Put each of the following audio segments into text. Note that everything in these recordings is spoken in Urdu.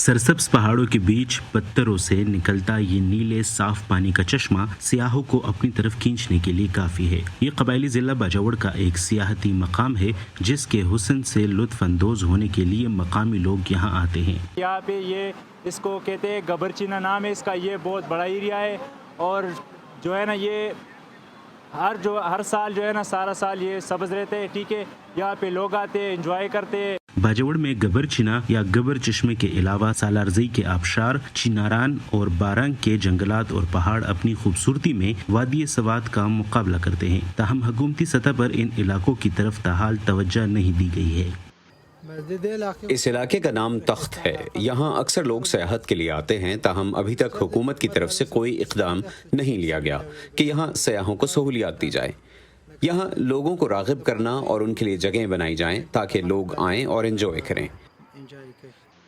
سرسبز پہاڑوں کے بیچ پتھروں سے نکلتا یہ نیلے صاف پانی کا چشمہ سیاحوں کو اپنی طرف کھینچنے کے لیے کافی ہے۔ یہ قبائلی ضلع باجوڑ کا ایک سیاحتی مقام ہے جس کے حسن سے لطف اندوز ہونے کے لیے مقامی لوگ یہاں آتے ہیں۔ یہاں پہ یہ اس کو کہتے ہیں گبر چینا نام ہے اس کا، یہ بہت بڑا ایریا ہے اور جو ہے نا یہ ہر سال جو ہے نا سارا سال یہ سبز رہتے ہیں، ٹھیک ہے۔ یہاں پہ لوگ آتے ہیں، انجوائے کرتے ہیں۔ باجوڑ میں گبر چنا یا گبر چشمے کے علاوہ سالارزئی کے آبشار، چیناران اور بارانگ کے جنگلات اور پہاڑ اپنی خوبصورتی میں وادی سوات کا مقابلہ کرتے ہیں، تاہم حکومتی سطح پر ان علاقوں کی طرف تاحال توجہ نہیں دی گئی ہے۔ اس علاقے کا نام تخت ہے، یہاں اکثر لوگ سیاحت کے لیے آتے ہیں، تاہم ابھی تک حکومت کی طرف سے کوئی اقدام نہیں لیا گیا کہ یہاں سیاحوں کو سہولیات دی جائے۔ یہاں لوگوں کو راغب کرنا اور ان کے لیے جگہیں بنائی جائیں تاکہ لوگ آئیں اور انجوائے کریں۔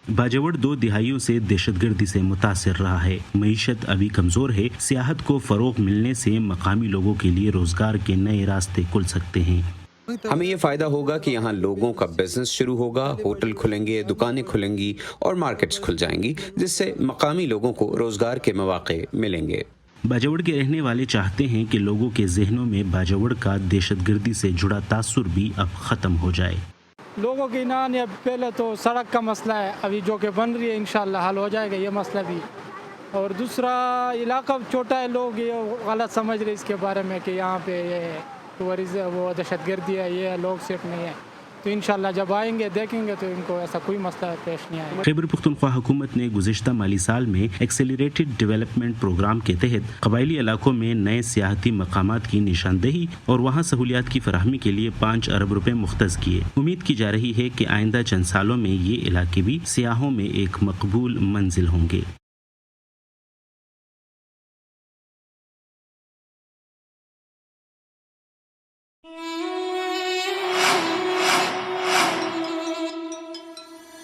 باجوڑ 2 دہائیوں سے دہشت گردی سے متاثر رہا ہے، معیشت ابھی کمزور ہے۔ سیاحت کو فروغ ملنے سے مقامی لوگوں کے لیے روزگار کے نئے راستے کھل سکتے ہیں۔ ہمیں یہ فائدہ ہوگا کہ یہاں لوگوں کا بزنس شروع ہوگا، ہوٹل کھلیں گے، دکانیں کھلیں گی اور مارکیٹس کھل جائیں گی، جس سے مقامی لوگوں کو روزگار کے مواقع ملیں گے۔ باجوڑ کے رہنے والے چاہتے ہیں کہ لوگوں کے ذہنوں میں باجوڑ کا دہشت گردی سے جڑا تاثر بھی اب ختم ہو جائے۔ لوگوں کی پہلے تو سڑک کا مسئلہ ہے، ابھی جو کہ بن رہی ہے انشاءاللہ حل ہو جائے گا یہ مسئلہ بھی، اور دوسرا علاقہ چھوٹا ہے، لوگ یہ غلط سمجھ رہے اس کے بارے میں کہ یہاں پہ وہ دہشت گردی ہے، یہ لوگ سیف نہیں ہے، تو انشاءاللہ جب آئیں گے دیکھیں گے تو ان کو ایسا کوئی مسئلہ پیش نہیں آئے گا۔ خیبر پختونخوا حکومت نے گزشتہ مالی سال میں ایکسیلریٹڈ ڈیولپمنٹ پروگرام کے تحت قبائلی علاقوں میں نئے سیاحتی مقامات کی نشاندہی اور وہاں سہولیات کی فراہمی کے لیے 5 ارب روپے مختص کیے۔ امید کی جا رہی ہے کہ آئندہ چند سالوں میں یہ علاقے بھی سیاحوں میں ایک مقبول منزل ہوں گے۔